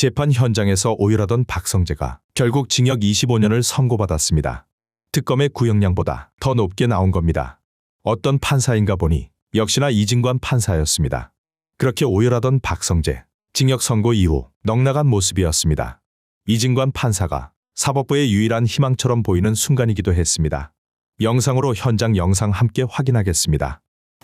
재판 현장에서 오열하던 박성재가 결국 징역 25년을 선고받았습니다. 특검의 구형량보다 더 높게 나온 겁니다. 어떤 판사인가 보니 역시나 이진관 판사였습니다. 그렇게 오열하던 박성재, 징역 선고 이후 넉나간 모습이었습니다. 이진관 판사가 사법부의 유일한 희망처럼 보이는 순간이기도 했습니다. 영상으로 현장 영상 함께 확인하겠습니다.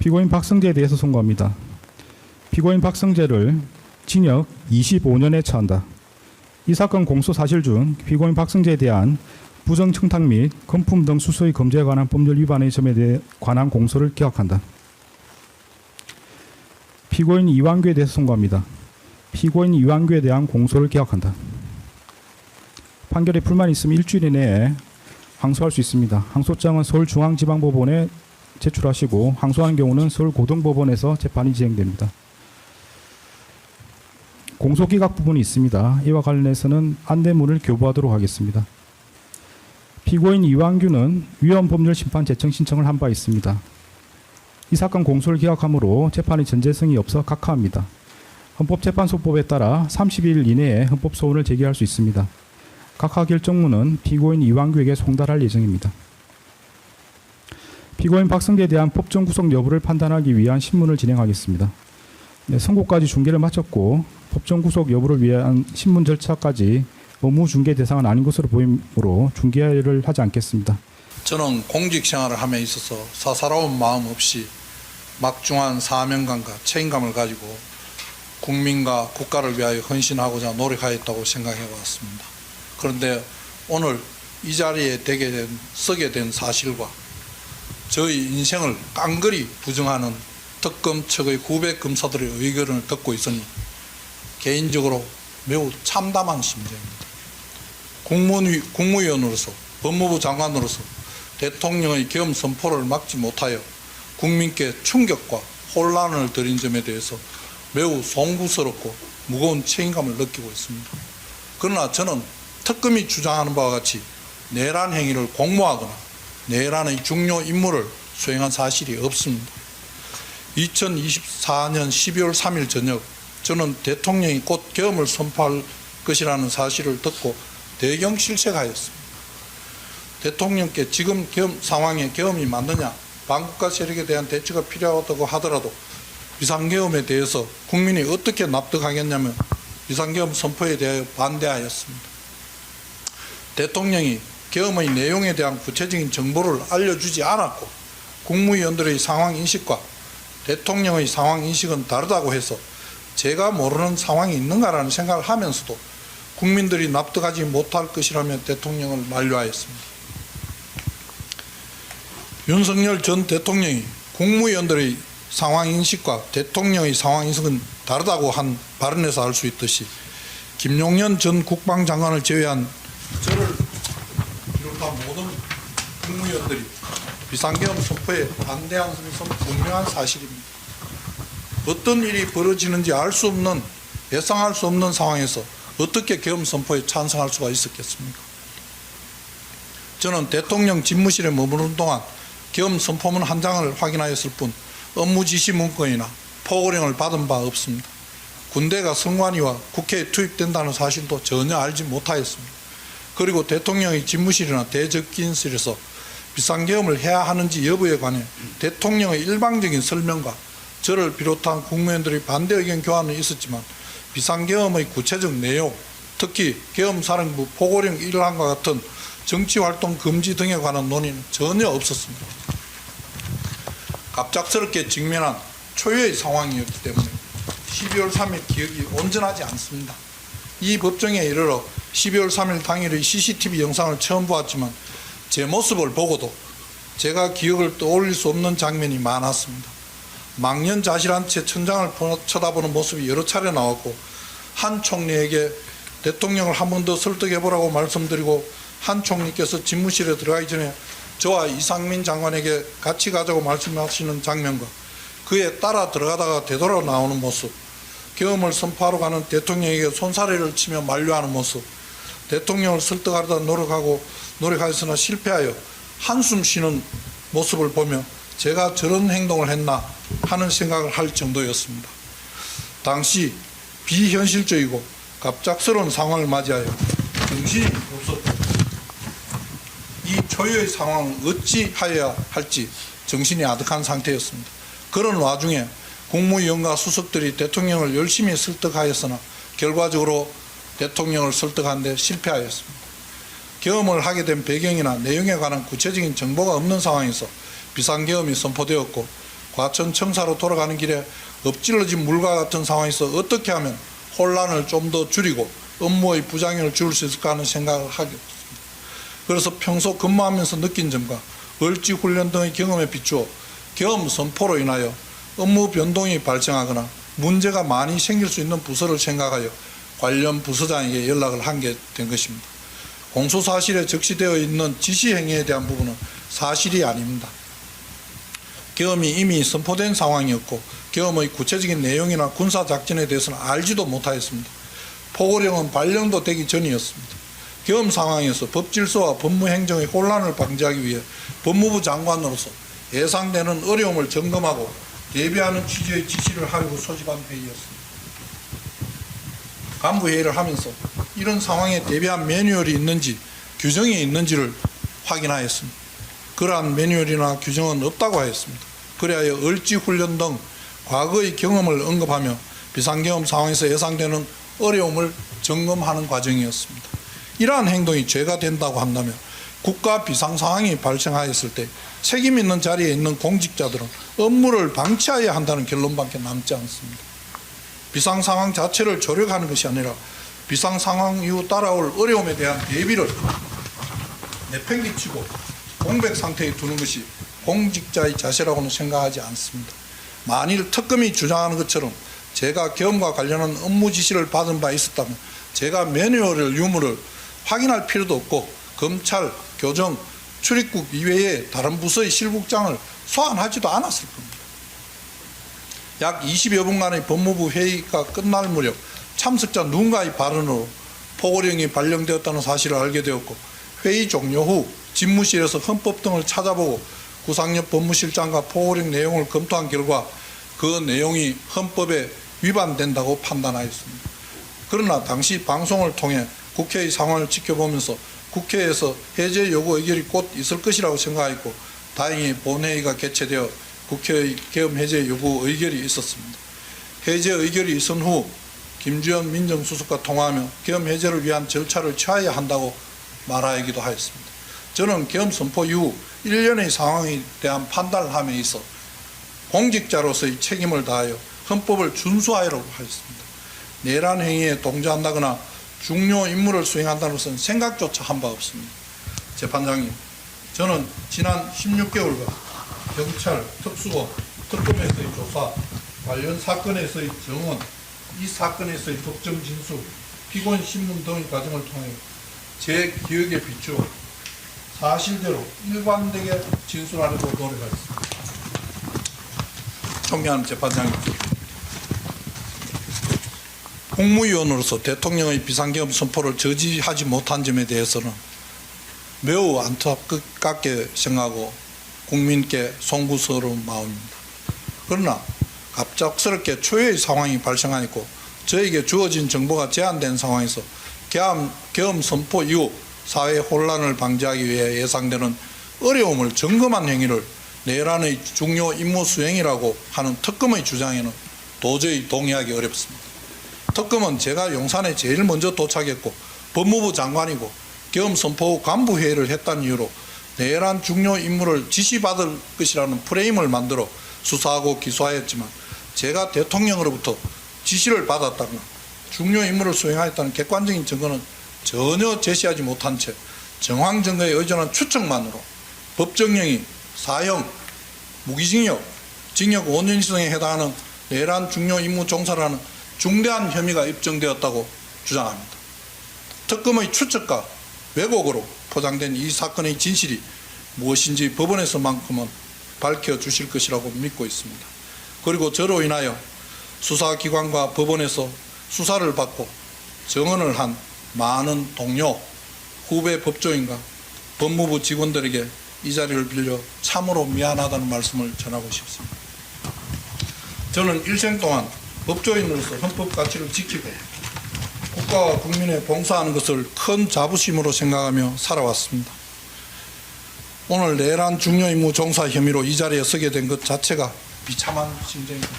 피고인 박성재에 대해서 선고합니다. 피고인 박성재를 징역 25년에 처한다. 이 사건 공소 사실 중 피고인 박성재에 대한 부정 청탁 및 금품 등 수수의 검제에 관한 법률 위반의 점에 대해 관한 공소를 기각한다. 피고인 이완규에 대해서 선고합니다. 피고인 이완규에 대한 공소를 기각한다. 판결에 불만이 있으면 일주일 이내에 항소할 수 있습니다. 항소장은 서울중앙지방법원에 제출하시고 항소하는 경우는 서울고등법원에서 재판이 진행됩니다. 공소기각 부분이 있습니다. 이와 관련해서는 안내문을 교부하도록 하겠습니다. 피고인 이완규는 위헌법률 심판 재청 신청을 한 바 있습니다. 이 사건 공소를 기각하므로 재판의 전제성이 없어 각하합니다. 헌법재판소법에 따라 30일 이내에 헌법소원을 제기할 수 있습니다. 각하 결정문은 피고인 이완규에게 송달할 예정입니다. 피고인 박성재에 대한 법정 구속 여부를 판단하기 위한 신문을 진행하겠습니다. 네, 선고까지 중계를 마쳤고 법정 구속 여부를 위한 신문 절차까지 업무 중개 대상은 아닌 것으로 보이므로 중계를 하지 않겠습니다. 저는 공직 생활을 함에 있어서 사사로운 마음 없이 막중한 사명감과 책임감을 가지고 국민과 국가를 위하여 헌신하고자 노력하였다고 생각해 왔습니다. 그런데 오늘 이 자리에 서게 된 사실과 저의 인생을 깡그리 부정하는 특검 측의 후배 검사들의 의견을 듣고 있으니 개인적으로 매우 참담한 심정입니다. 국무위원으로서 법무부 장관으로서 대통령의 계엄 선포를 막지 못하여 국민께 충격과 혼란을 드린 점에 대해서 매우 송구스럽고 무거운 책임감을 느끼고 있습니다. 그러나 저는 특검이 주장하는 바와 같이 내란 행위를 공모하거나 내란의 중요 임무를 수행한 사실이 없습니다. 2024년 12월 3일 저녁 저는 대통령이 곧 계엄을 선포할 것이라는 사실을 듣고 대경실색하였습니다. 대통령께 지금 상황에 계엄이 맞느냐, 반국가 세력에 대한 대처가 필요하다고 하더라도 비상계엄에 대해서 국민이 어떻게 납득하겠냐며 비상계엄 선포에 대하여 반대하였습니다. 대통령이 계엄의 내용에 대한 구체적인 정보를 알려주지 않았고 국무위원들의 상황인식과 대통령의 상황인식은 다르다고 해서 제가 모르는 상황이 있는가라는 생각을 하면서도 국민들이 납득하지 못할 것이라며 대통령을 만류하였습니다. 윤석열 전 대통령이 국무위원들의 상황인식과 대통령의 상황인식은 다르다고 한 발언에서 알 수 있듯이 김용현 전 국방장관을 제외한 저를 비롯한 모든 국무위원들이 비상계엄 선포에 반대한 것은 분명한 사실입니다. 어떤 일이 벌어지는지 알 수 없는, 예상할 수 없는 상황에서 어떻게 계엄 선포에 찬성할 수가 있었겠습니까? 저는 대통령 집무실에 머무는 동안 계엄 선포문 한 장을 확인하였을 뿐 업무 지시 문건이나 포고령을 받은 바 없습니다. 군대가 선관위와 국회에 투입된다는 사실도 전혀 알지 못하였습니다. 그리고 대통령의 집무실이나 대접기인실에서 비상계엄을 해야 하는지 여부에 관해 대통령의 일방적인 설명과 저를 비롯한 국무위원들의 반대 의견 교환은 있었지만 비상계엄의 구체적 내용, 특히 계엄사령부 포고령 일환과 같은 정치활동 금지 등에 관한 논의는 전혀 없었습니다. 갑작스럽게 직면한 초유의 상황이었기 때문에 12월 3일 기억이 온전하지 않습니다. 이 법정에 이르러 12월 3일 당일의 CCTV 영상을 처음 보았지만 제 모습을 보고도 제가 기억을 떠올릴 수 없는 장면이 많았습니다. 망연자실한 채 천장을 쳐다보는 모습이 여러 차례 나왔고 한 총리에게 대통령을 한 번 더 설득해보라고 말씀드리고 한 총리께서 집무실에 들어가기 전에 저와 이상민 장관에게 같이 가자고 말씀하시는 장면과 그에 따라 들어가다가 되돌아 나오는 모습, 계엄을 선포하러 가는 대통령에게 손사래를 치며 만류하는 모습, 대통령을 설득하려다 노력하였으나 실패하여 한숨 쉬는 모습을 보며 제가 저런 행동을 했나 하는 생각을 할 정도였습니다. 당시 비현실적이고 갑작스러운 상황을 맞이하여 정신이 없었고 이 초유의 상황을 어찌하여야 할지 정신이 아득한 상태였습니다. 그런 와중에 국무위원과 수석들이 대통령을 열심히 설득하였으나 결과적으로 대통령을 설득하는 데 실패하였습니다. 계엄을 하게 된 배경이나 내용에 관한 구체적인 정보가 없는 상황에서 비상계엄이 선포되었고 과천 청사로 돌아가는 길에 엎질러진 물과 같은 상황에서 어떻게 하면 혼란을 좀 더 줄이고 업무의 부작용을 줄일 수 있을까 하는 생각을 하게 됐습니다. 그래서 평소 근무하면서 느낀 점과 을지훈련 등의 경험에 비추어 계엄 선포로 인하여 업무 변동이 발생하거나 문제가 많이 생길 수 있는 부서를 생각하여 관련 부서장에게 연락을 한 게 된 것입니다. 공소사실에 적시되어 있는 지시행위에 대한 부분은 사실이 아닙니다. 계엄이 이미 선포된 상황이었고 계엄의 구체적인 내용이나 군사작전에 대해서는 알지도 못하였습니다. 포고령은 발령도 되기 전이었습니다. 계엄 상황에서 법질서와 법무행정의 혼란을 방지하기 위해 법무부 장관으로서 예상되는 어려움을 점검하고 대비하는 취지의 지시를 하려고 소집한 회의였습니다. 간부회의를 하면서 이런 상황에 대비한 매뉴얼이 있는지 규정이 있는지를 확인하였습니다. 그러한 매뉴얼이나 규정은 없다고 하였습니다. 그리하여 을지훈련 등 과거의 경험을 언급하며 비상계엄 상황에서 예상되는 어려움을 점검하는 과정이었습니다. 이러한 행동이 죄가 된다고 한다면 국가 비상 상황이 발생하였을 때 책임 있는 자리에 있는 공직자들은 업무를 방치해야 한다는 결론밖에 남지 않습니다. 비상 상황 자체를 조력하는 것이 아니라 비상 상황 이후 따라올 어려움에 대한 대비를 내팽개치고 공백 상태에 두는 것이 공직자의 자세라고는 생각하지 않습니다. 만일 특검이 주장하는 것처럼 제가 계엄과 관련한 업무 지시를 받은 바 있었다면 제가 매뉴얼을 유무를 확인할 필요도 없고 검찰, 교정, 출입국 이외에 다른 부서의 실국장을 소환하지도 않았을 겁니다. 약 20여 분간의 법무부 회의가 끝날 무렵 참석자 누군가의 발언으로 포고령이 발령되었다는 사실을 알게 되었고 회의 종료 후 집무실에서 헌법 등을 찾아보고 구상엽 법무실장과 포고령 내용을 검토한 결과 그 내용이 헌법에 위반된다고 판단하였습니다. 그러나 당시 방송을 통해 국회의 상황을 지켜보면서 국회에서 해제 요구 의결이 곧 있을 것이라고 생각했고 다행히 본회의가 개최되어 국회의 계엄 해제 요구 의결이 있었습니다. 해제 의결이 있은 후 김주현 민정수석과 통화하며 계엄 해제를 위한 절차를 취해야 한다고 말하기도 하였습니다. 저는 계엄 선포 이후 1년의 상황에 대한 판단을 함에 있어 공직자로서의 책임을 다하여 헌법을 준수하여라고 하였습니다. 내란 행위에 동조한다거나 중요 임무를 수행한다는 것은 생각조차 한 바 없습니다. 재판장님, 저는 지난 16개월간 경찰, 특수본, 특검에서의 조사, 관련 사건에서의 증언, 이 사건에서의 법정 진술, 피고인 신문 등의 과정을 통해 제 기억에 비추어 사실대로 일관되게 진술하려고 노력하겠습니다. 존경하는 재판장님, 국무위원으로서 대통령의 비상계엄 선포를 저지하지 못한 점에 대해서는 매우 안타깝게 생각하고 국민께 송구스러운 마음입니다. 그러나 갑작스럽게 초유의 상황이 발생하였고 저에게 주어진 정보가 제한된 상황에서 계엄 선포 이후 사회 혼란을 방지하기 위해 예상되는 어려움을 점검한 행위를 내란의 중요 임무 수행이라고 하는 특검의 주장에는 도저히 동의하기 어렵습니다. 특검은 제가 용산에 제일 먼저 도착했고 법무부 장관이고 계엄 선포 후 간부회의를 했다는 이유로 내란 중요 임무를 지시받을 것이라는 프레임을 만들어 수사하고 기소하였지만 제가 대통령으로부터 지시를 받았다거나 중요 임무를 수행하였다는 객관적인 증거는 전혀 제시하지 못한 채 정황 증거에 의존한 추측만으로 법정형이 사형, 무기징역, 징역 5년 이상에 해당하는 내란 중요 임무 종사라는 중대한 혐의가 입증되었다고 주장합니다. 특검의 추측과 왜곡으로 포장된 이 사건의 진실이 무엇인지 법원에서만큼은 밝혀주실 것이라고 믿고 있습니다. 그리고 저로 인하여 수사기관과 법원에서 수사를 받고 정언을 한 많은 동료, 후배 법조인과 법무부 직원들에게 이 자리를 빌려 참으로 미안하다는 말씀을 전하고 싶습니다. 저는 일생 동안 법조인으로서 헌법 가치를 지키고 국가와 국민에 봉사하는 것을 큰 자부심으로 생각하며 살아왔습니다. 오늘 내란 중요 임무 종사 혐의로 이 자리에 서게 된 것 자체가 비참한 심정입니다.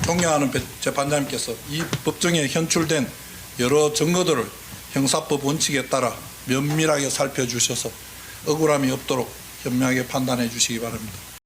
존경하는 재판장님께서 이 법정에 현출된 여러 증거들을 형사법 원칙에 따라 면밀하게 살펴주셔서 억울함이 없도록 현명하게 판단해 주시기 바랍니다.